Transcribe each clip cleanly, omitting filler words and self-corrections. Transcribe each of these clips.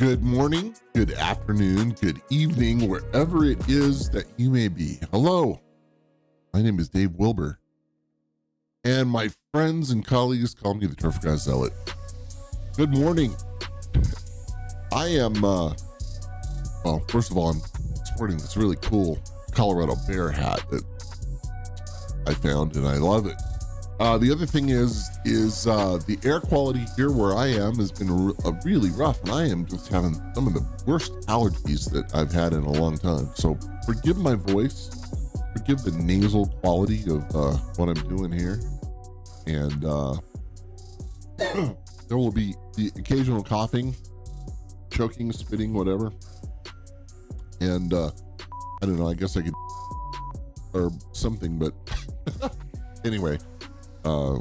Good morning, good afternoon, good evening, wherever it is that you may be. Hello, my name is Dave Wilber, and my friends and colleagues call me the Turfgrass Zealot. Good morning. I am, well, first of all, I'm sporting this really cool Colorado bear hat that I found, and I love it. The other thing is the air quality here where I am has been really rough, and I am just having some of the worst allergies that I've had in a long time. So forgive my voice, forgive the nasal quality of what I'm doing here, and there will be the occasional coughing, choking, spitting, whatever. And I don't know, I guess I could or something, but anyway.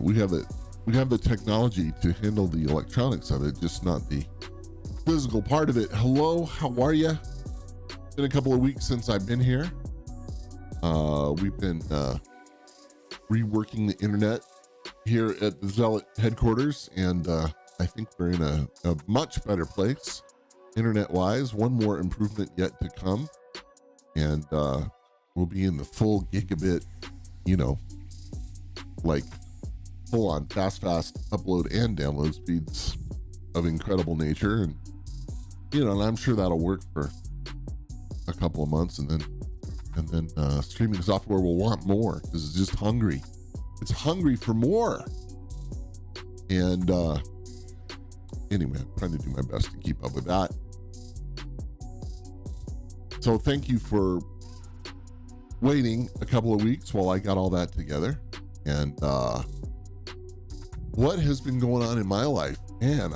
We have the technology to handle the electronics of it, just not the physical part of it. Hello, how are you? It's been a couple of weeks since I've been here. We've been reworking the internet here at the Zealot headquarters, and I think we're in a much better place internet-wise. One more improvement yet to come, and we'll be in the full gigabit, like full on fast upload and download speeds of incredible nature. And and I'm sure that'll work for a couple of months, and then streaming software will want more because it's just hungry. It's hungry for more. And anyway, I'm trying to do my best to keep up with that. So thank you for waiting a couple of weeks while I got all that together. And what has been going on in my life? Man,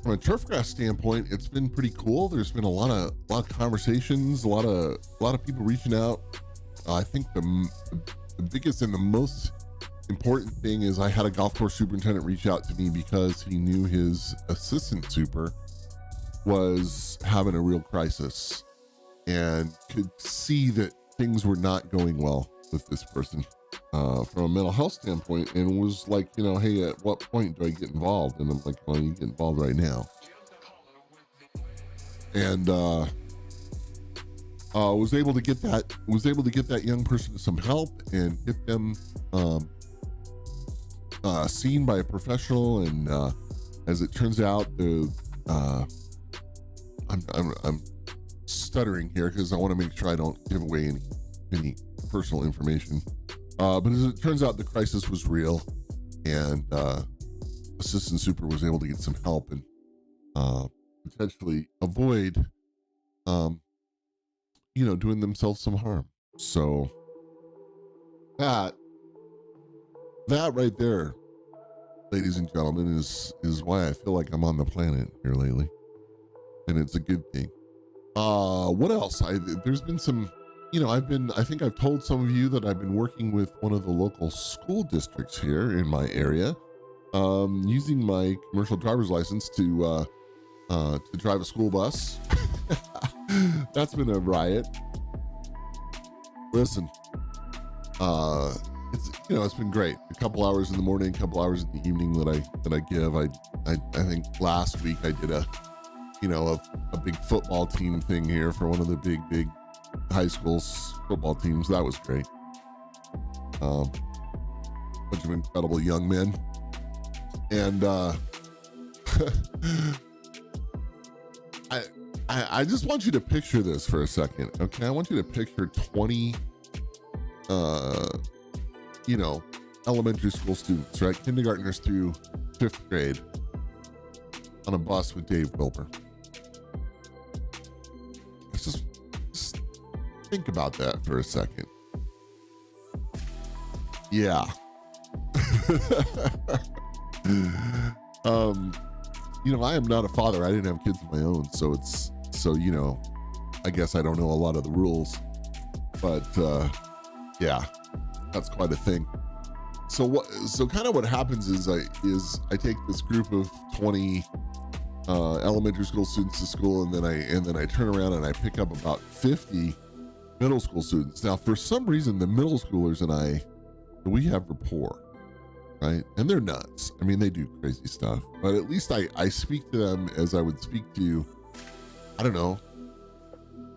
from a Turfgrass standpoint, it's been pretty cool. There's been a lot of conversations, a lot of people reaching out. I think the biggest and the most important thing is I had a golf course superintendent reach out to me because he knew his assistant super was having a real crisis and could see that things were not going well with this person from a mental health standpoint, and was like, hey, at what point do I get involved? And I'm like, well, you get involved right now. And was able to get that young person some help and get them seen by a professional. And as it turns out, I'm stuttering here because I want to make sure I don't give away any personal information. But as it turns out, the crisis was real, and assistant super was able to get some help and potentially avoid, doing themselves some harm. So that right there, ladies and gentlemen, is why I feel like I'm on the planet here lately, and it's a good thing. What else? There's been some. I think I've told some of you that I've been working with one of the local school districts here in my area, using my commercial driver's license to drive a school bus. That's been a riot. Listen, it's been great. A couple hours in the morning, a couple hours in the evening that I give. I think last week I did a big football team thing here for one of the big high school's football teams. That was great. Bunch of incredible young men. And I just want you to picture this for a second, okay? I want you to picture 20 elementary school students, right? Kindergartners through 5th grade on a bus with Dave Wilber. Just think about that for a second. Yeah. I am not a father. I didn't have kids of my own, so I guess I don't know a lot of the rules, but yeah, that's quite a thing. So kind of what happens is I take this group of 20 elementary school students to school, and then I turn around and I pick up about 50 middle school students. Now, for some reason, the middle schoolers and we have rapport. right? And they're nuts. I mean, they do crazy stuff, but at least I speak to them as I would speak to, I don't know,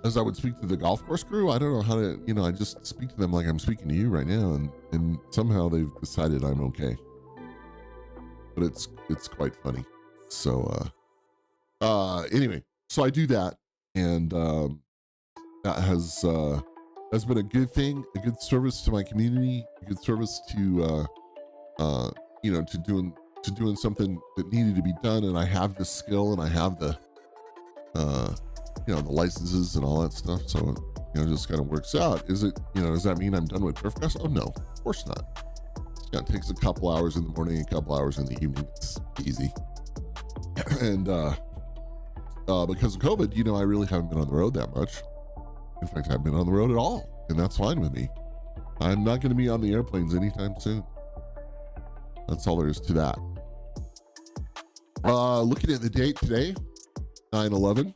as I would speak to the golf course crew. I don't know how to, I just speak to them like I'm speaking to you right now. And somehow they've decided I'm okay. But it's quite funny. So, anyway, so I do that. And, that has been a good thing, a good service to my community, a good service to, to doing something that needed to be done. And I have the skill and I have the, the licenses and all that stuff. So, it just kind of works out. Is it, does that mean I'm done with Turfgrass? Oh, no, of course not. Yeah, it takes a couple hours in the morning, a couple hours in the evening. It's easy. And, because of COVID, I really haven't been on the road that much. In fact, I haven't been on the road at all, and that's fine with me. I'm not going to be on the airplanes anytime soon. That's all there is to that. Looking at the date today, 9/11,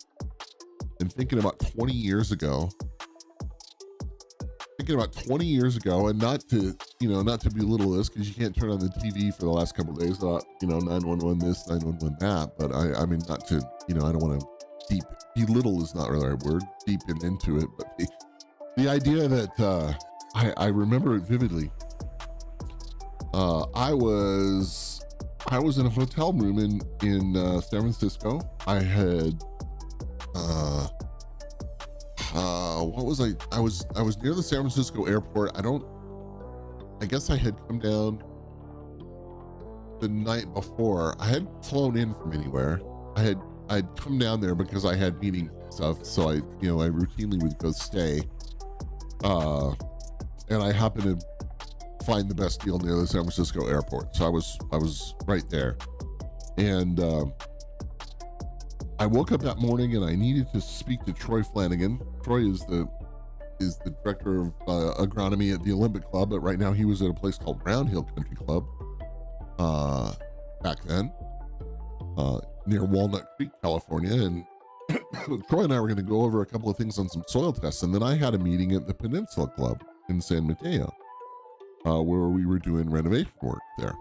and thinking about 20 years ago. And not to belittle this, because you can't turn on the TV for the last couple of days, 911 this, 911 that. But I mean, not to, I don't want to belittle is not really the right word, deepen into it. But the idea that I remember it vividly. I was in a hotel room in San Francisco. I had what was I? I was near the San Francisco airport. I guess I had come down the night before. I hadn't flown in from anywhere. I'd come down there because I had meeting stuff. So I routinely would go stay. And I happened to find the best deal near the San Francisco airport. So I was right there. And I woke up that morning and I needed to speak to Troy Flanagan. Troy is the director of agronomy at the Olympic Club, but right now he was at a place called Round Hill Country Club back then, near Walnut Creek, California. And Troy and I were going to go over a couple of things on some soil tests. And then I had a meeting at the Peninsula Club in San Mateo, where we were doing renovation work there.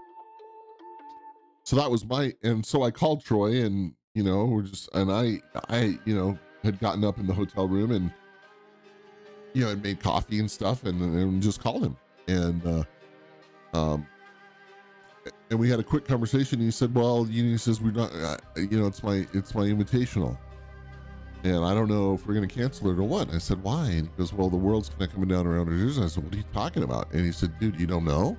So that was so I called Troy and, I had gotten up in the hotel room and, had made coffee and stuff and just called him. And we had a quick conversation. He said, well, he says, we're not, it's my invitational. And I don't know if we're going to cancel it or what. I said, why? And he goes, well, the world's kind of coming down around our ears. And I said, what are you talking about? And he said, dude, you don't know?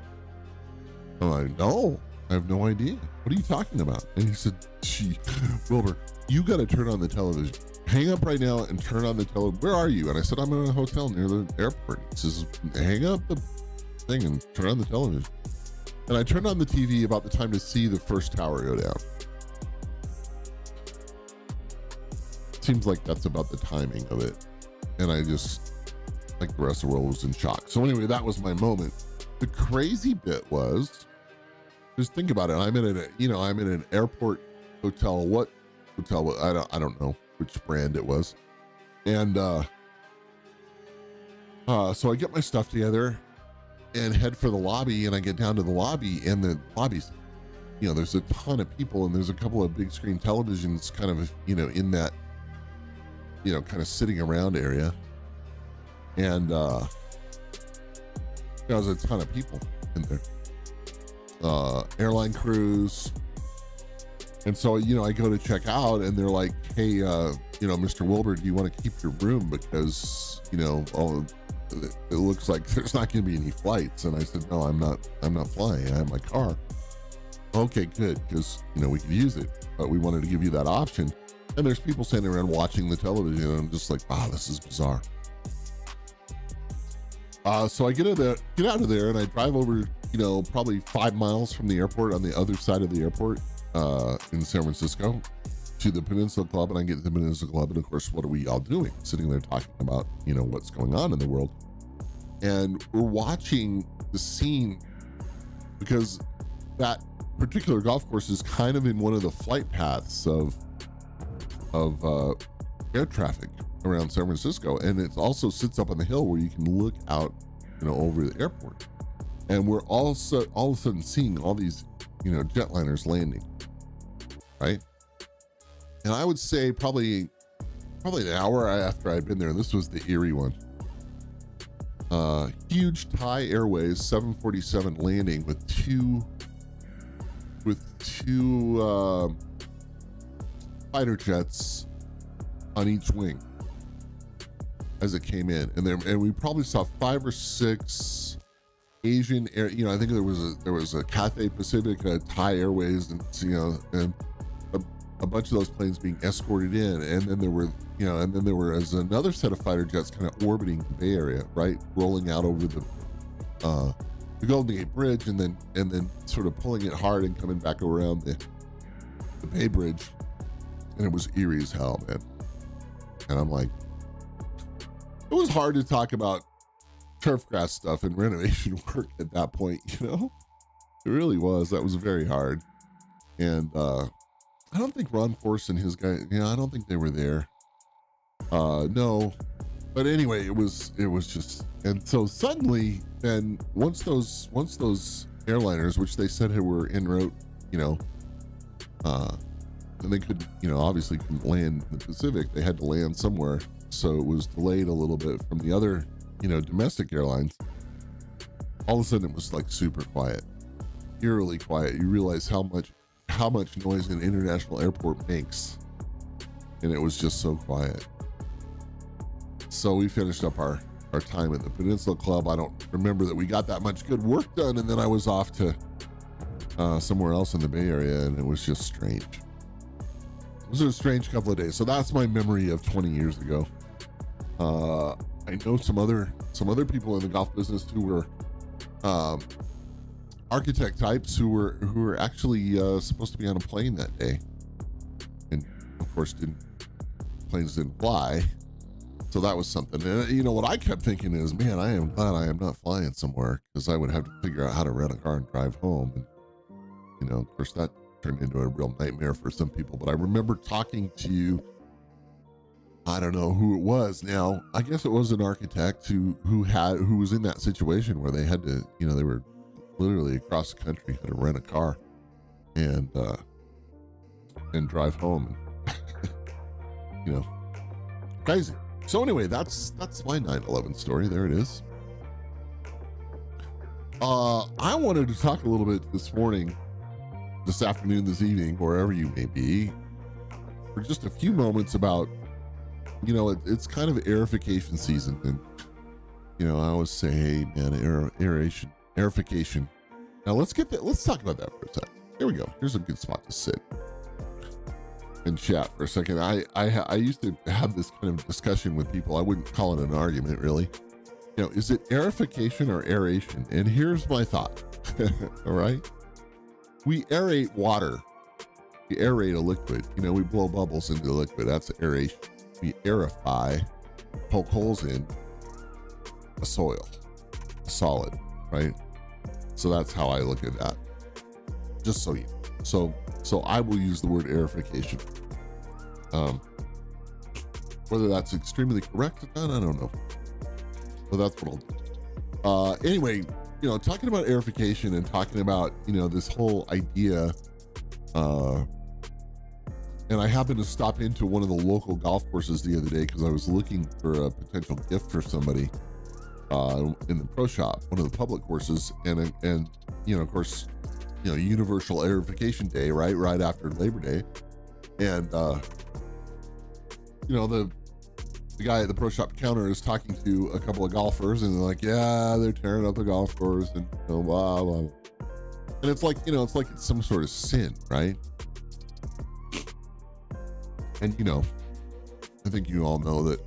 I'm like, no, I have no idea. What are you talking about? And he said, gee, Wilber, you got to turn on the television. Hang up right now and turn on the television. Where are you? And I said, I'm in a hotel near the airport. He says, hang up the thing and turn on the television. And I turned on the TV about the time to see the first tower go down. Seems like that's about the timing of it. And I just, like the rest of the world, was in shock. So anyway, that was my moment. The crazy bit was, just think about it. I'm in an airport hotel. What hotel? I don't know which brand it was. And so I get my stuff together and head for the lobby. And I get down to the lobby, and the lobby's, there's a ton of people, and there's a couple of big screen televisions kind of, in that, kind of sitting around area. And there's a ton of people in there. Airline crews. And so, I go to check out, and they're like, hey, Mr. Wilber, do you want to keep your room? Because, it looks like there's not going to be any flights. And I said, no, I'm not flying. I have my car. Okay, good. Because, we could use it, but we wanted to give you that option. And there's people standing around watching the television, and I'm just like, wow, this is bizarre. So I get out of there, and I drive over, probably 5 miles from the airport on the other side of the airport in San Francisco to the Peninsula Club. And I get to the Peninsula Club, and of course, what are we all doing? Sitting there talking about, what's going on in the world. And we're watching the scene because that particular golf course is kind of in one of the flight paths of air traffic around San Francisco. And it also sits up on the hill where you can look out, over the airport. And we're also all of a sudden seeing all these, jetliners landing, right? And I would say probably an hour after I'd been there, this was the Erie one. Huge Thai Airways 747 landing with two fighter jets on each wing as it came in, and we probably saw 5 or 6 Asian air. I think there was a Cathay Pacific, Thai Airways, and and a bunch of those planes being escorted in, and then there was another set of fighter jets kind of orbiting the Bay Area, right, rolling out over the Golden Gate Bridge, and then sort of pulling it hard and coming back around the Bay Bridge, and it was eerie as hell, man. And I'm like, it was hard to talk about turfgrass stuff and renovation work at that point, It really was. That was very hard. And I don't think Ron Force and his guy, I don't think they were there. No. But anyway, it was just, and so suddenly then once those airliners, which they said were en route, and they could, obviously couldn't land in the Pacific, they had to land somewhere. So it was delayed a little bit from the other, domestic airlines. All of a sudden it was like super quiet, eerily quiet. You realize how much noise an international airport makes. And it was just so quiet. So we finished up our time at the Peninsula Club. I don't remember that we got that much good work done. And then I was off to somewhere else in the Bay Area, and it was just strange. It was a strange couple of days. So that's my memory of 20 years ago. I know some other people in the golf business who were architect types who were actually supposed to be on a plane that day, and of course planes didn't fly. So that was something. And what I kept thinking is, man, I am glad I am not flying somewhere, because I would have to figure out how to rent a car and drive home. And, of course, that turned into a real nightmare for some people. But I remember talking to, I don't know who it was now. I guess it was an architect who was in that situation where they had to, they were literally across the country, had to rent a car and drive home. Crazy. So anyway, that's my 9/11 story. There it is. I wanted to talk a little bit this afternoon, this evening, wherever you may be, for just a few moments about, it's kind of aerification season. And, I always say, hey, man, aerification. Now let's talk about that for a second. Here we go. Here's a good spot to sit and chat for a second. I used to have this kind of discussion with people. I wouldn't call it an argument, really. Is it aerification or aeration? And here's my thought. All right. We aerate water. We aerate a liquid. We blow bubbles into the liquid. That's aeration. We aerify, poke holes in a soil, a solid, right? So that's how I look at that. Just so you know. So I will use the word aerification. Whether that's extremely correct or not, I don't know. But that's what I'll do. Anyway, talking about aerification and talking about, this whole idea, and I happened to stop into one of the local golf courses the other day because I was looking for a potential gift for somebody in the pro shop, one of the public courses, and of course, Universal Aerification Day, right after Labor Day, and the guy at the pro shop counter is talking to a couple of golfers, and they're like, yeah, they're tearing up the golf course, and blah blah blah. And it's like, it's some sort of sin, right? And I think you all know that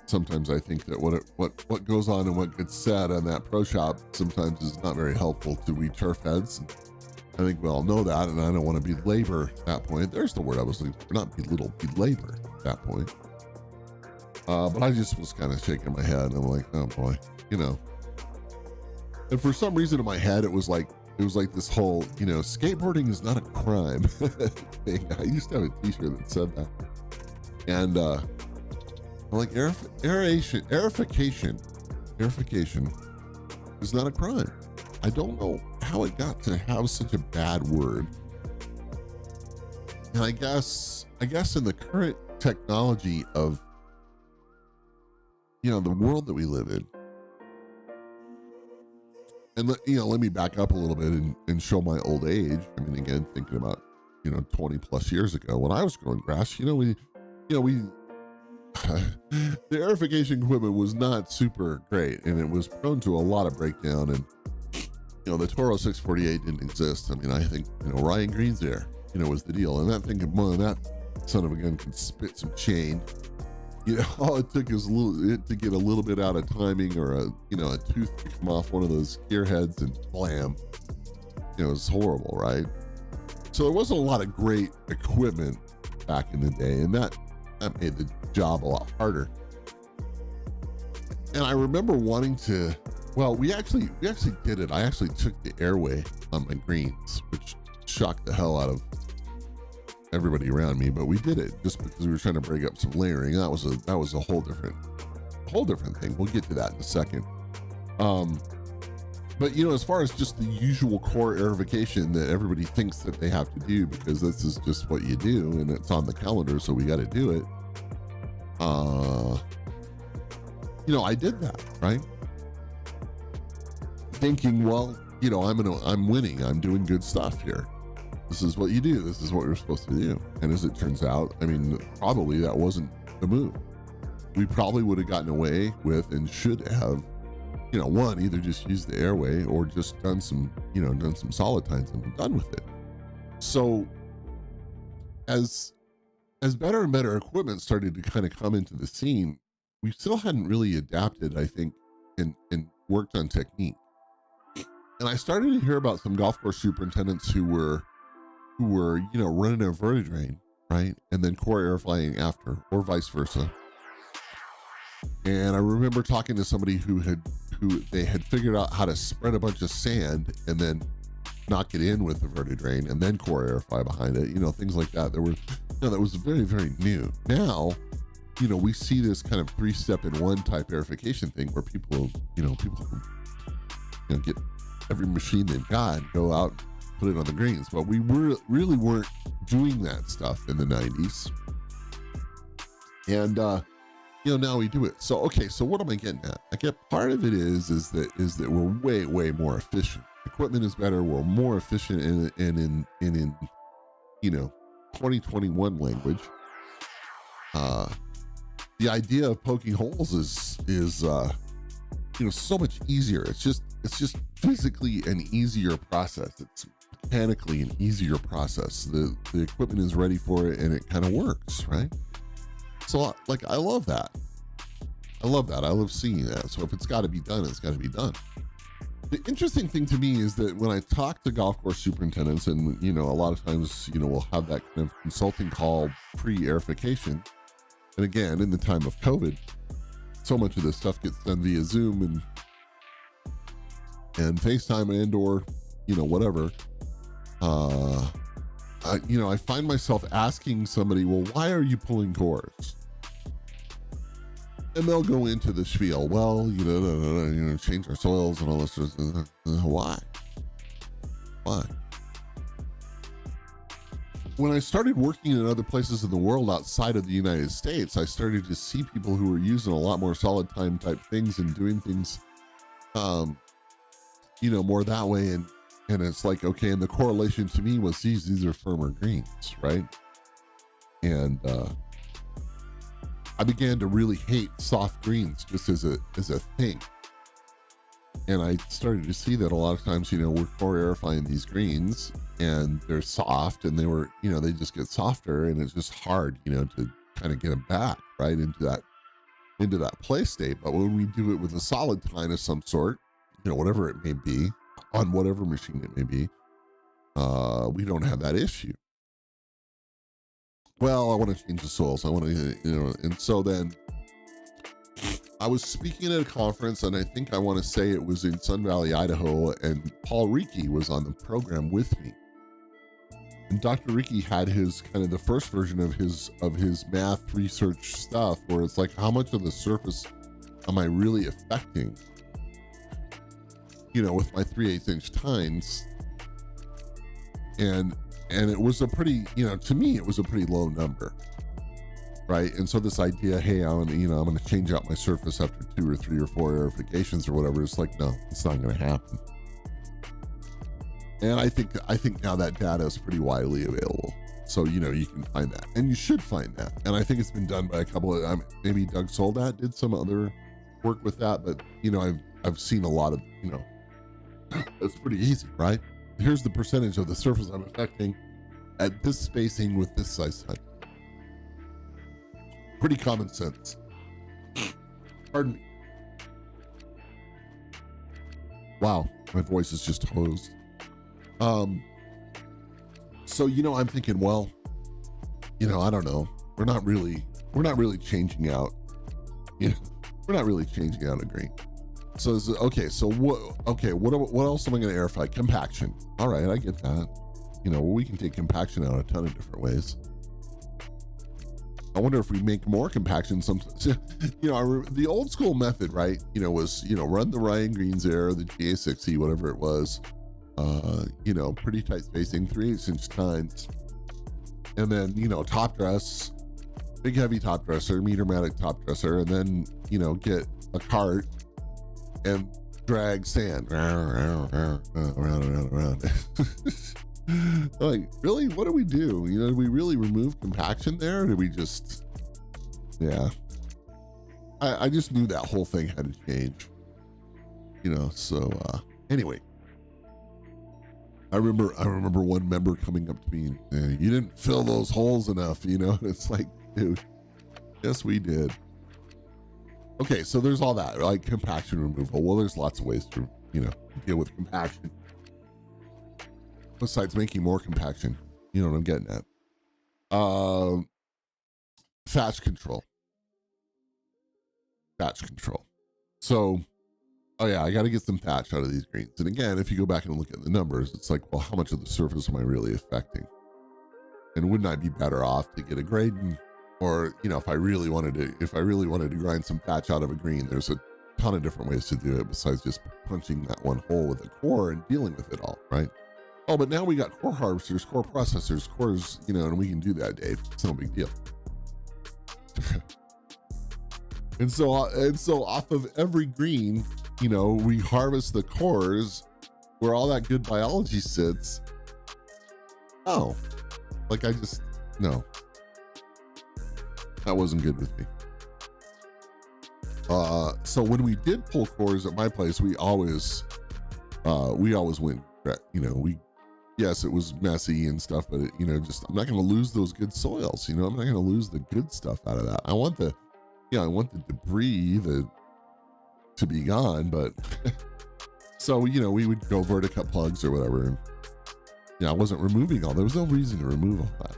sometimes I think that what goes on and what gets said on that pro shop sometimes is not very helpful to we turf heads. And I think we all know that, and I don't want to belabor that point. There's the word I was looking for, not belittle, belabor at that point. But I just was kind of shaking my head, and I'm like, oh boy, And for some reason in my head, it was like this whole, skateboarding is not a crime thing. I used to have a t-shirt that said that. And I'm like, aerification is not a crime. I don't know how it got to have such a bad word. And I guess in the current technology of, the world that we live in, and let me back up a little bit and show my old age. I mean, again, thinking about, 20 plus years ago when I was growing grass, we the aerification equipment was not super great, and it was prone to a lot of breakdown. And the Toro 648 didn't exist. I mean, I think Ryan Green's air was the deal, and that thing that son of a gun can spit some chain. All it took is to get a little bit out of timing, or a tooth to come off one of those gear heads, and blam, it was horrible, right? So there wasn't a lot of great equipment back in the day, and that made the job a lot harder. And I remember wanting to, we actually did it. I actually took the airway on my greens, which shocked the hell out of everybody around me, but we did it just because we were trying to break up some layering. That was a whole different thing. We'll get to that in a second. But as far as just the usual core aerification that everybody thinks that they have to do, because this is just what you do and it's on the calendar, so we got to do it. I did that, right? Thinking, I'm winning. I'm doing good stuff here. This is what you do. This is what you're supposed to do. And as it turns out, I mean, probably that wasn't the move. We probably would have gotten away with, and should have, either just used the airway or just done some solid tines and been done with it. So as better and better equipment started to kind of come into the scene, we still hadn't really adapted, I think, and worked on technique. And I started to hear about some golf course superintendents who were running a vertidrain, right, and then core airflying after, or vice versa. And I remember talking to somebody who they had figured out how to spread a bunch of sand and then knock it in with the vertidrain and then core airfly behind it, things like that. That was very, very new. Now, we see this kind of 3-step-in-1 type aerification thing where people get every machine they've got and go out, put it on the greens. But we really weren't doing that stuff in the 90s. And, now we do it. So, okay. So what am I getting at? I get part of it is that we're way, way more efficient. Equipment is better. We're more efficient in 2021 language. The idea of poking holes is so much easier. It's just physically an easier process. It's mechanically an easier process. The equipment is ready for it, and it kind of works, right? So I love that. I love seeing that. So if it's got to be done, it's got to be done. The interesting thing to me is that when I talk to golf course superintendents, and a lot of times we'll have that kind of consulting call pre-aerification. And again, in the time of COVID, so much of this stuff gets done via Zoom and FaceTime and or whatever. I find myself asking somebody, well, why are you pulling cores? And they'll go into the spiel. Well, change our soils and all this. Why? When I started working in other places in the world outside of the United States, I started to see people who were using a lot more solid time type things and doing things, more that way. And it's like, okay. And the correlation to me was these are firmer greens, right? And, I began to really hate soft greens just as a thing. And I started to see that a lot of times, we're core aerifying these greens and they're soft, and they just get softer, and it's just hard, to kind of get them back right into that play state. But when we do it with a solid tine of some sort, whatever it may be, on whatever machine it may be, we don't have that issue. Well, I want to change the soils. I want to, and so then I was speaking at a conference, and I think I want to say it was in Sun Valley, Idaho, and Paul Ricci was on the program with me. And Dr. Ricci had his kind of the first version of his math research stuff, where it's like, how much of the surface am I really affecting? with my 3/8 inch tines, and it was a pretty, to me, it was a pretty low number, right? And so this idea, hey, I'm going to change out my surface after 2 or 3 or 4 aerifications or whatever. It's like, no, it's not going to happen. And I think now that data is pretty widely available. So, you can find that, and you should find that. And I think it's been done by a couple of, maybe Doug Soldat did some other work with that, but, I've seen a lot of, it's pretty easy, right? Here's the percentage of the surface I'm affecting at this spacing with this size time. Pretty common sense. Pardon me. Wow, my voice is just hosed. So, I'm thinking, well, I don't know. We're not really changing out, we're not really changing out a green. So, what else am I going to aerify? Compaction. All right, I get that. We can take compaction out a ton of different ways. I wonder if we make more compaction. The old school method, right? Was, run the Ryan Greens air, the GA60, whatever it was. Pretty tight spacing, 3/8 inch tines. And then, top dress, big heavy top dresser, metermatic top dresser, and then, get a cart and drag sand around. Like, really? What do we do? Did we really remove compaction there? Or did we just, yeah. I just knew that whole thing had to change. Anyway. I remember one member coming up to me and you didn't fill those holes enough, It's like, dude, yes, we did. Okay, so there's all that, like compaction removal. Well, there's lots of ways to, deal with compaction. Besides making more compaction, you know what I'm getting at. Thatch control. So, oh yeah, I got to get some thatch out of these greens. And again, if you go back and look at the numbers, it's like, well, how much of the surface am I really affecting? And wouldn't I be better off to get a graden? Or, if I really wanted to grind some thatch out of a green, there's a ton of different ways to do it besides just punching that one hole with a core and dealing with it all, right? Oh, but now we got core harvesters, core processors, cores, and we can do that, Dave. It's no big deal. And so off of every green, we harvest the cores where all that good biology sits. Oh, no, that wasn't good with me. So when we did pull cores at my place, we always went, yes, it was messy and stuff, but I'm not going to lose those good soils. I'm not going to lose the good stuff out of that. I want the debris to be gone, but so, we would go verticut plugs or whatever. And I wasn't removing there was no reason to remove all that.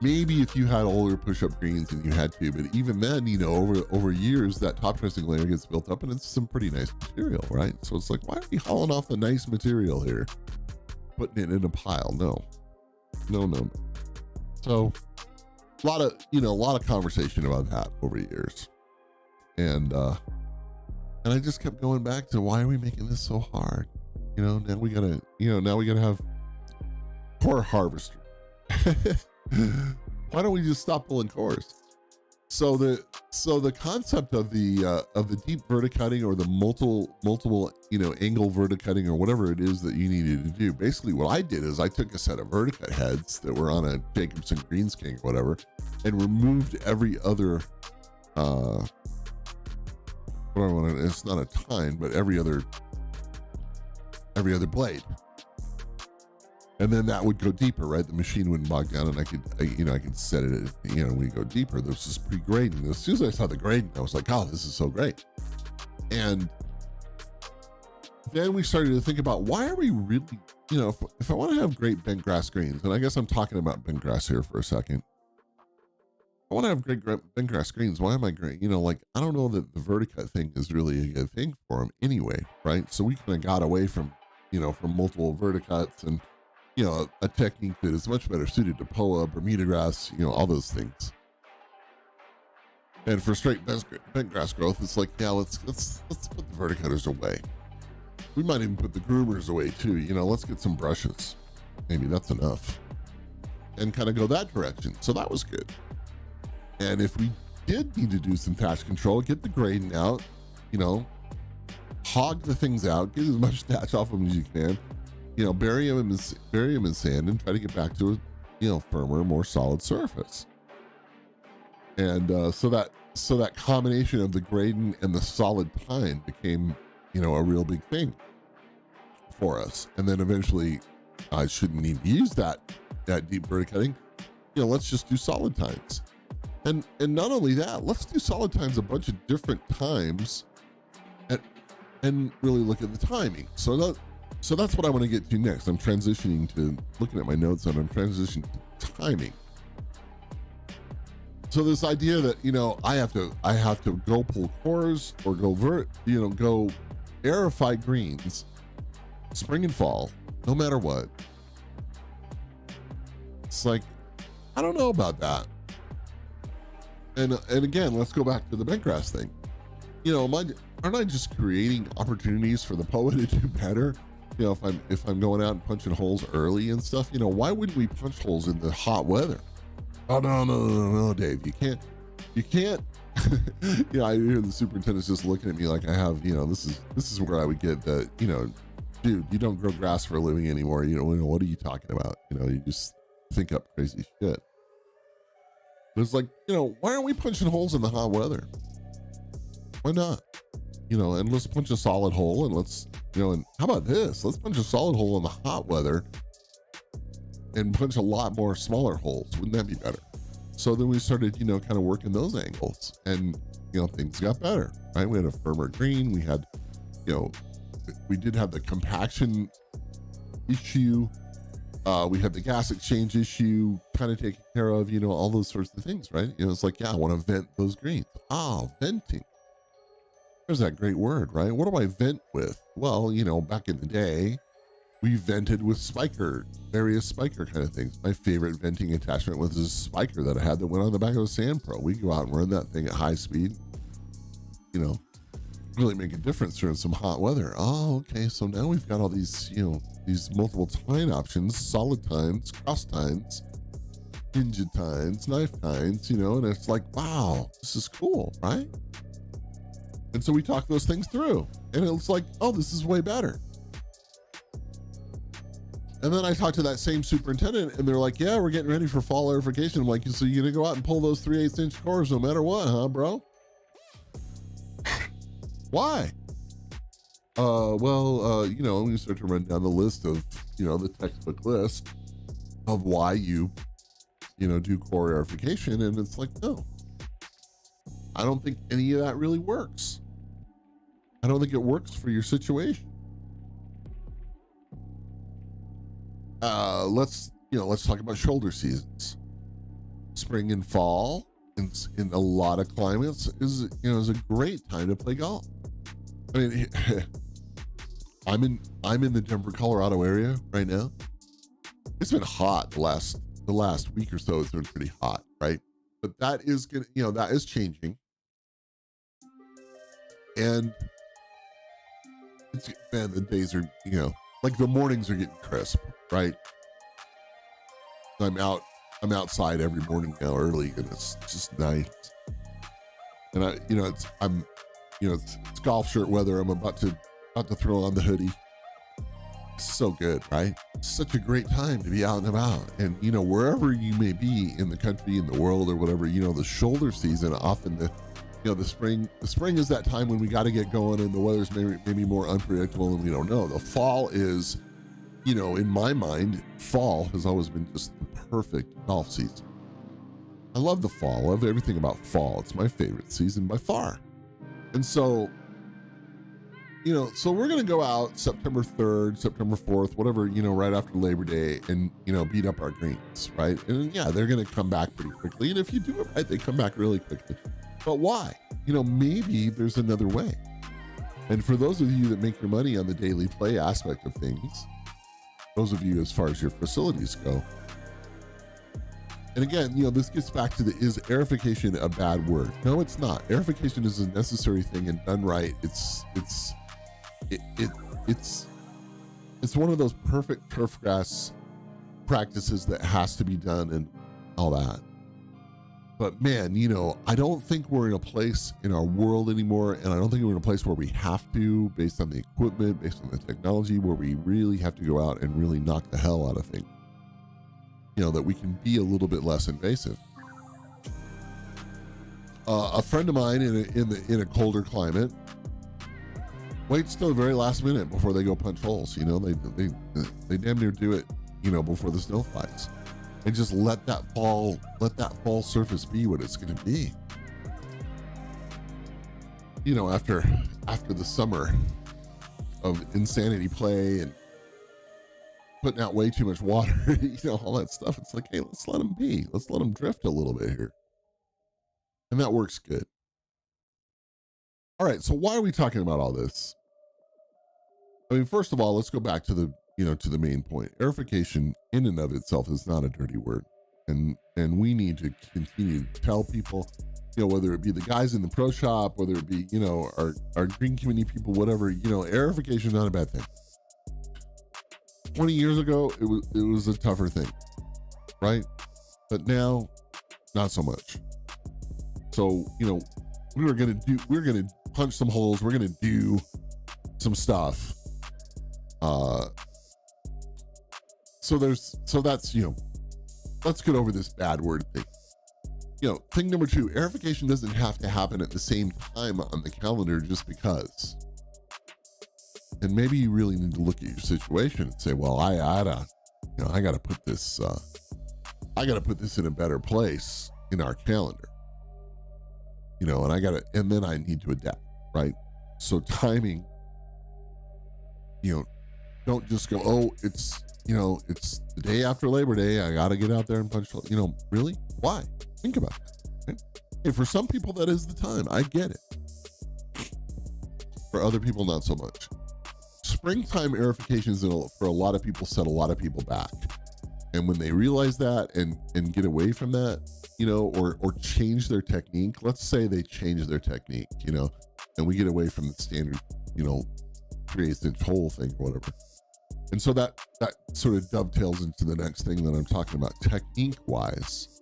Maybe if you had older push-up greens and you had to, but even then, over years, that top dressing layer gets built up and it's some pretty nice material, right? So it's like, why are we hauling off the nice material here? Putting it in a pile? No. So a lot of conversation about that over years. And I just kept going back to, why are we making this so hard? Now we gotta have core harvester. Why don't we just stop pulling cores? So the concept of the deep verticutting or the multiple angle verticutting or whatever it is that you needed to do. Basically, what I did is I took a set of verticut heads that were on a Jacobson Greens King or whatever, and removed every other it's not a tine, but every other blade. And then that would go deeper, right? The machine wouldn't bog down, and I could set it at, we go deeper. This is pre-grading. As soon as I saw the grading, I was like, oh, this is so great. And then we started to think about, why are we really, if I want to have great bent grass greens, and I guess I'm talking about bent grass here for a second. I want to have great bent grass greens. Why am I great? I don't know that the verticut thing is really a good thing for them anyway, right? So we kind of got away from multiple verticuts and, a technique that is much better suited to POA, Bermuda grass, all those things. And for straight bent grass growth, it's like, yeah, let's put the verticutters away. We might even put the groomers away too. Let's get some brushes. Maybe that's enough. And kind of go that direction. So that was good. And if we did need to do some thatch control, get the grading out, hog the things out, get as much thatch off them as you can, bury them in sand and try to get back to a, firmer, more solid surface. And so that combination of the grading and the solid pine became, a real big thing for us. And then eventually I shouldn't need to use that deep verticutting. Let's just do solid tines. And not only that, let's do solid tines a bunch of different times and really look at the timing. So that's what I want to get to next. I'm transitioning to looking at my notes and I'm transitioning to timing. So this idea that, I have to go pull cores or go go aerify greens, spring and fall, no matter what. It's like, I don't know about that. And again, let's go back to the bentgrass thing. Aren't I just creating opportunities for the poet to do better? If I'm going out and punching holes early and stuff, why wouldn't we punch holes in the hot weather? Oh, no, Dave, you can't. I hear the superintendent's just looking at me like I have, this is where I would get the, dude, you don't grow grass for a living anymore. What are you talking about? You just think up crazy shit. But it's like, why aren't we punching holes in the hot weather? Why not? And let's punch a solid hole and let's, and how about this? Let's punch a solid hole in the hot weather and punch a lot more smaller holes. Wouldn't that be better? So then we started, kind of working those angles and, things got better, right? We had a firmer green. We had, we did have the compaction issue. We had the gas exchange issue kind of taken care of, all those sorts of things, right? It's like, yeah, I want to vent those greens. Oh, venting. There's that great word, right? What do I vent with? Well, back in the day, we vented with various spiker kind of things. My favorite venting attachment was this spiker that I had that went on the back of a Sand Pro. We go out and run that thing at high speed, really make a difference during some hot weather. Oh, okay. So now we've got all these, these multiple tine options, solid tines, cross tines, ninja tines, knife tines, and it's like, wow, this is cool, right? And so we talk those things through and it's like, oh, this is way better. And then I talked to that same superintendent and they're like, yeah, we're getting ready for fall aerification. I'm like, so you're going to go out and pull those 3/8 inch cores no matter what, huh, bro? Why? We start to run down the list of, the textbook list of why you do core aerification. And it's like, no, I don't think any of that really works. I don't think it works for your situation. Let's talk about shoulder seasons. Spring and fall in a lot of climates is a great time to play golf. I mean, I'm in the Denver, Colorado area right now. It's been hot the last week or so. It's been pretty hot, right? But that is that is changing. And the days are, like the mornings are getting crisp, right? I'm outside every morning now early and it's just nice. And it's golf shirt weather. I'm about to throw on the hoodie. It's so good, right? It's such a great time to be out and about. And, wherever you may be in the country, in the world or whatever, the shoulder season, often the spring is that time when we got to get going and the weather's maybe more unpredictable and we don't know. The fall is, in my mind, fall has always been just the perfect golf season. I love the fall. I love everything about fall. It's my favorite season by far. And so, so we're going to go out September 3rd, September 4th, whatever, right after Labor Day and, beat up our greens, right? And yeah, they're going to come back pretty quickly. And if you do it right, they come back really quickly. But why? Maybe there's another way. And for those of you that make your money on the daily play aspect of things, those of you as far as your facilities go, and again, this gets back to is aerification a bad word? No, it's not. Aerification is a necessary thing and done right. it's one of those perfect turfgrass practices that has to be done and all that. But man, I don't think we're in a place in our world anymore, and I don't think we're in a place where we have to, based on the equipment, based on the technology, where we really have to go out and really knock the hell out of things. That we can be a little bit less invasive. A friend of mine in a colder climate waits till the very last minute before they go punch holes. They damn near do it, before the snow flies. And just let that fall surface be what it's going to be. After the summer of insanity play and putting out way too much water, all that stuff. It's like, hey, let's let them be. Let's let them drift a little bit here. And that works good. All right, so why are we talking about all this? I mean, first of all, let's go back to the main point. Aerification in and of itself is not a dirty word. And we need to continue to tell people, whether it be the guys in the pro shop, whether it be, our green community people, whatever, aerification is not a bad thing. 20 years ago, it was a tougher thing, right? But now, not so much. So, we're gonna punch some holes. We're gonna do some stuff. So that's, let's get over this bad word thing. Thing number 2, aerification doesn't have to happen at the same time on the calendar just because. And maybe you really need to look at your situation and say, well, I gotta put this in a better place in our calendar. And then I need to adapt, right? So timing, don't just go, oh, it's the day after Labor Day, I got to get out there and punch, really? Why? Think about that. Right? Hey, for some people, that is the time. I get it. For other people, not so much. Springtime aerifications for a lot of people set a lot of people back. And when they realize that and get away from that, or change their technique, let's say they change their technique, and we get away from the standard, 3/8-inch hole thing or whatever. And so that sort of dovetails into the next thing that I'm talking about, technique wise.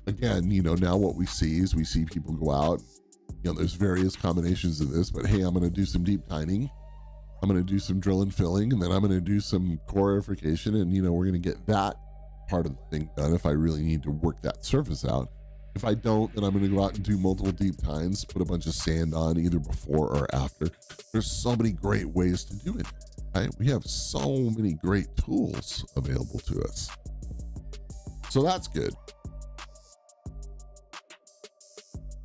Again, now what we see people go out, there's various combinations of this, but hey, I'm going to do some deep tining. I'm going to do some drill and filling, and then I'm going to do some core aerification. And, we're going to get that part of the thing done if I really need to work that surface out. If I don't, then I'm going to go out and do multiple deep tines, put a bunch of sand on either before or after. There's so many great ways to do it, right? We have so many great tools available to us. So that's good.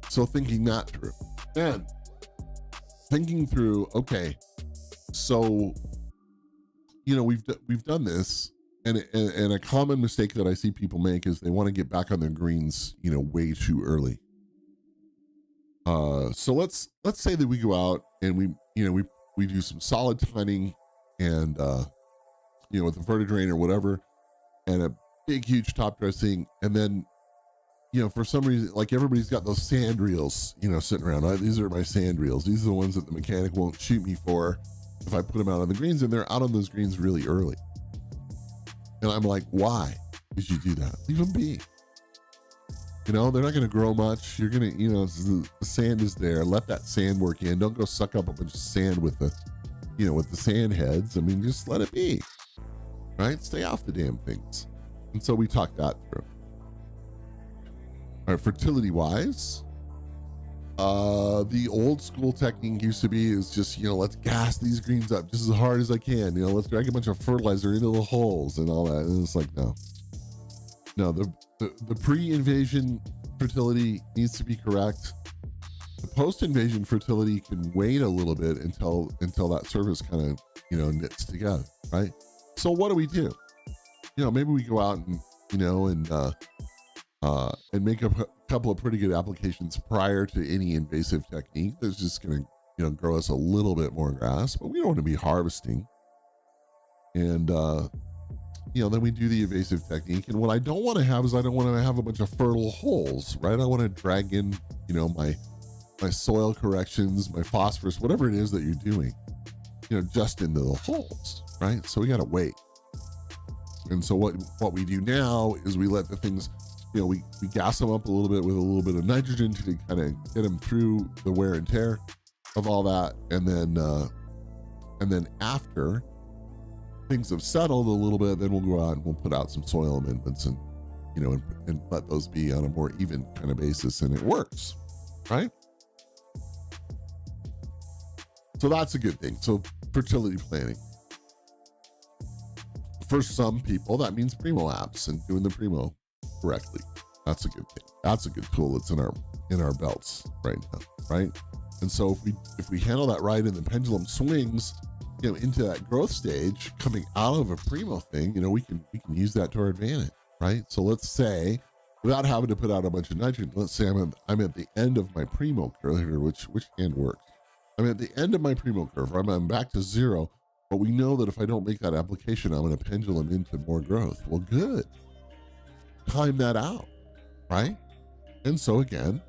So thinking that through. Then thinking through, okay, so, we've done this. And a common mistake that I see people make is they want to get back on their greens, way too early. So let's say that we go out and we do some solid tining and, with a vertidrain or whatever, and a big, huge top dressing. And then, for some reason, like everybody's got those sand reels, sitting around. These are my sand reels. These are the ones that the mechanic won't shoot me for if I put them out on the greens, and they're out on those greens really early. And I'm like, why did you do that? Leave them be. They're not going to grow much. You're going to, the sand is there. Let that sand work in. Don't go suck up a bunch of sand with the sand heads. I mean, just let it be, right? Stay off the damn things. And so we talked that through. All right, fertility wise, the old school technique used to be is just, let's gas these greens up just as hard as I can. Let's drag a bunch of fertilizer into the holes and all that. And it's like, no, the pre-invasion fertility needs to be correct. The post-invasion fertility can wait a little bit until that surface kind of, knits together, right? So what do? Maybe we go out and, and make a couple of pretty good applications prior to any invasive technique that's just going to, grow us a little bit more grass, but we don't want to be harvesting. And, then we do the invasive technique. And what I don't want to have is I don't want to have a bunch of fertile holes, right? I want to drag in, my soil corrections, my phosphorus, whatever it is that you're doing, just into the holes, right? So we got to wait. And so what we do now is we let the things, we gas them up a little bit with a little bit of nitrogen to kind of get them through the wear and tear of all that. And then after things have settled a little bit, then we'll go out and we'll put out some soil amendments and let those be on a more even kind of basis, and it works, right? So that's a good thing. So fertility planning. For some people, that means primo apps and doing the primo correctly. That's a good thing. That's a good tool that's in our belts right now, right? And so if we handle that right and the pendulum swings, into that growth stage coming out of a primo thing, we can use that to our advantage, right? So let's say, without having to put out a bunch of nitrogen, let's say I'm at the end of my primo curve here, which hand works. I'm at the end of my primo curve. I'm back to zero, but we know that if I don't make that application, I'm going to pendulum into more growth. Well, good. Time that out, right? And so again,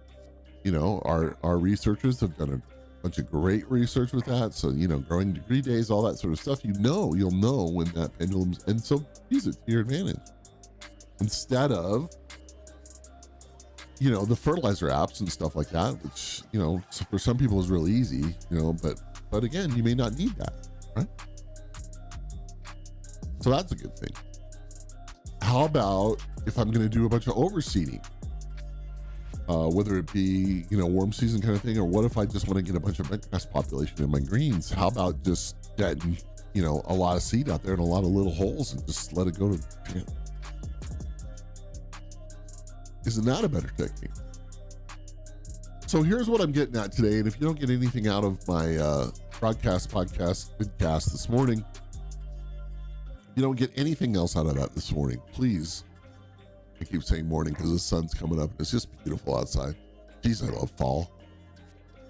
our researchers have done a bunch of great research with that. So, growing degree days, all that sort of stuff, you'll know when that pendulum's, and so use it to your advantage. Instead of, the fertilizer apps and stuff like that, which, for some people is really easy, but again, you may not need that, right? So that's a good thing. How about if I'm going to do a bunch of overseeding? Whether it be, warm season kind of thing, or what if I just want to get a bunch of bentgrass population in my greens? How about just getting, a lot of seed out there and a lot of little holes and just let it go to, Isn't that a better technique? So here's what I'm getting at today. And if you don't get anything out of my podcast vidcast this morning, you don't get anything else out of that this morning, please. I keep saying morning because the sun's coming up. It's just beautiful outside. Geez, I love fall.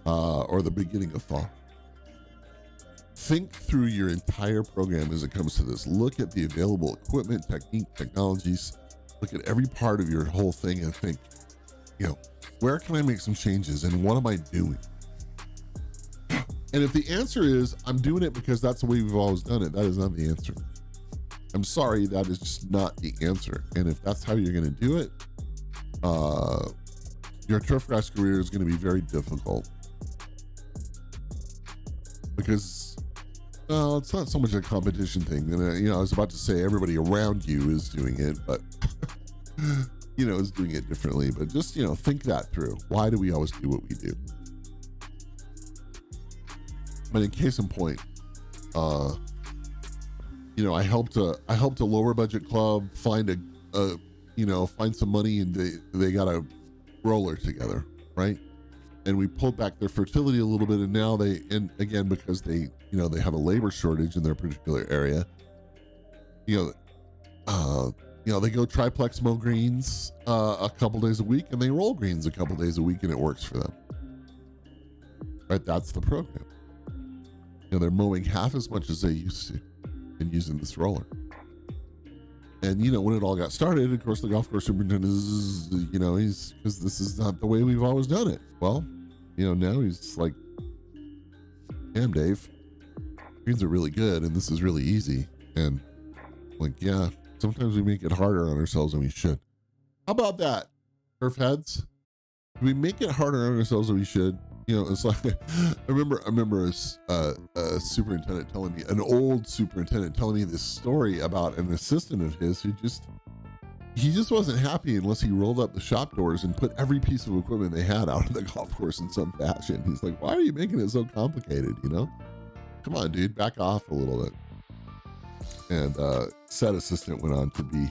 Or the beginning of fall. Think through your entire program as it comes to this. Look at the available equipment, technique, technologies. Look at every part of your whole thing and think, where can I make some changes and what am I doing? And if the answer is, I'm doing it because that's the way we've always done it, that is not the answer. I'm sorry, that is just not the answer. And if that's how you're going to do it, your turfgrass career is going to be very difficult. Because, it's not so much a competition thing. And, I was about to say everybody around you is doing it, but, is doing it differently. But just, think that through. Why do we always do what we do? But in case in point, I helped a lower budget club find find some money, and they got a roller together, right? And we pulled back their fertility a little bit, and now and again, because they have a labor shortage in their particular area, they go triplex mow greens a couple days a week, and they roll greens a couple days a week, and it works for them. Right? That's the program. They're mowing half as much as they used to and using this roller. And when it all got started, of course, the golf course superintendent is, because this is not the way we've always done it. Well, now he's like, damn, Dave, greens are really good and this is really easy. And like, yeah, sometimes we make it harder on ourselves than we should. How about that, turf heads? Do we make it harder on ourselves than we should? It's like, I remember a superintendent telling me, an old superintendent telling me this story about an assistant of his who he just wasn't happy unless he rolled up the shop doors and put every piece of equipment they had out on the golf course in some fashion. He's like, why are you making it so complicated? Come on, dude, back off a little bit. And said assistant went on to be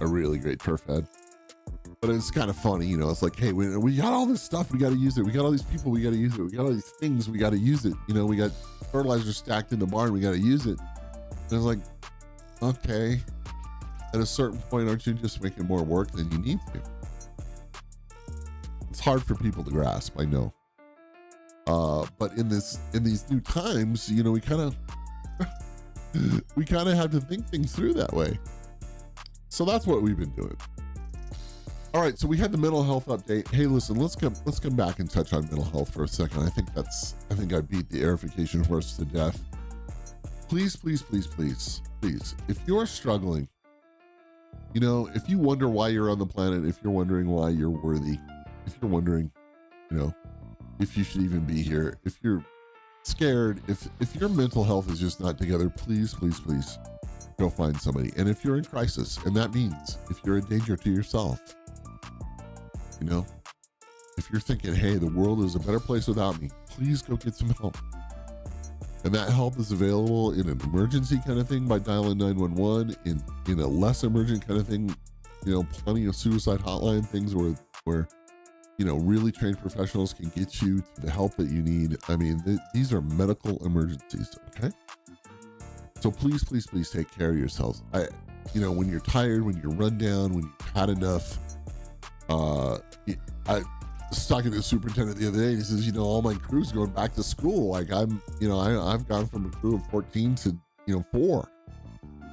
a really great turf head. But it's kind of funny, it's like, hey, we got all this stuff, we got to use it. We got all these people, we got to use it. We got all these things, we got to use it. We got fertilizer stacked in the barn, we got to use it. And it's like, okay, at a certain point, aren't you just making more work than you need to? It's hard for people to grasp, I know. But in these new times, we kind of have to think things through that way. So that's what we've been doing. All right, so we had the mental health update. Hey, listen, let's come back and touch on mental health for a second. I think I beat the airification horse to death. Please, if you're struggling, if you wonder why you're on the planet, if you're wondering why you're worthy, if you're wondering, if you should even be here, if you're scared, if your mental health is just not together, please go find somebody. And if you're in crisis, and that means if you're a danger to yourself, if you're thinking, hey, the world is a better place without me, please go get some help. And that help is available in an emergency kind of thing by dialing 911, in a less emergent kind of thing, plenty of suicide hotline things where really trained professionals can get you to the help that you need. I mean, these are medical emergencies, okay? So please take care of yourselves. When you're tired, when you're run down, when you've had enough, I was talking to the superintendent the other day, and he says, all my crew's going back to school. Like I've gone from a crew of 14 to, 4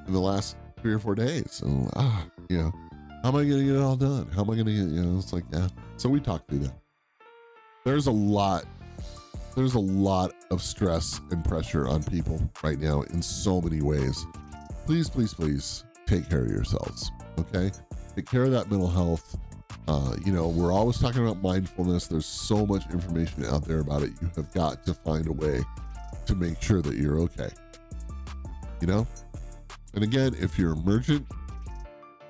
in the last 3 or 4 days. And, how am I going to get it all done? How am I going to get, it's like, yeah. So we talked through that. There's a lot of stress and pressure on people right now in so many ways. Please take care of yourselves. Okay. Take care of that mental health. We're always talking about mindfulness. There's so much information out there about it. You have got to find a way to make sure that you're okay. And again, if you're emergent,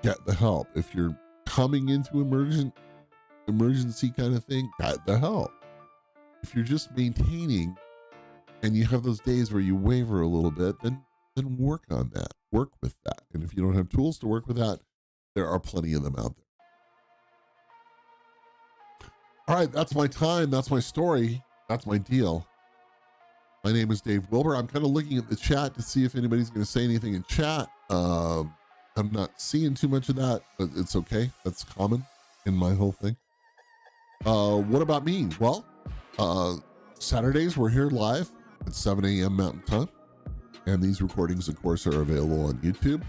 get the help. If you're coming into emergency kind of thing, get the help. If you're just maintaining and you have those days where you waver a little bit, then work on that. Work with that. And if you don't have tools to work with that, there are plenty of them out there. All right, that's my time. That's my story. That's my deal. My name is Dave Wilber. I'm kind of looking at the chat to see if anybody's going to say anything in chat. I'm not seeing too much of that, but it's okay. That's common in my whole thing. What about me? Well, Saturdays we're here live at 7 a.m. Mountain Time. And these recordings, of course, are available on YouTube.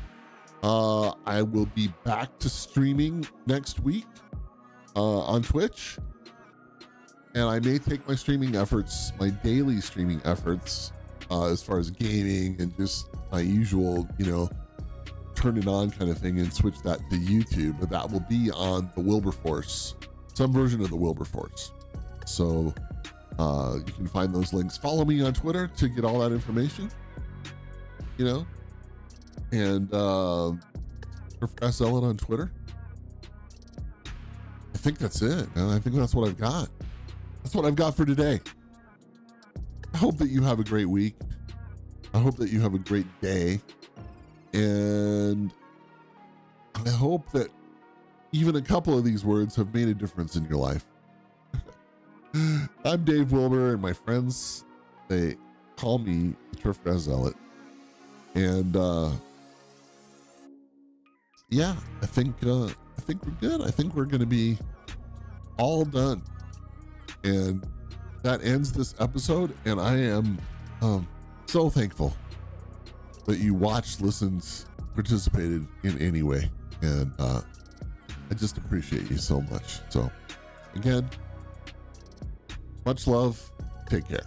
I will be back to streaming next week on Twitch. And I may take my streaming efforts, my daily streaming efforts, as far as gaming and just my usual, turn it on kind of thing, and switch that to YouTube. But that will be on the Wilberforce, some version of the Wilberforce. So you can find those links. Follow me on Twitter to get all that information, and Turfgrass Zealot on Twitter. I think that's it. And I think that's what I've got. That's what I've got for today. I hope that you have a great week. I hope that you have a great day. And I hope that even a couple of these words have made a difference in your life. I'm Dave Wilber, and my friends, they call me the Turfgrass Zealot. And I think we're good. I think we're going to be all done. And that ends this episode. And I am so thankful that you watched, listened, participated in any way. And I just appreciate you so much. So again, much love. Take care.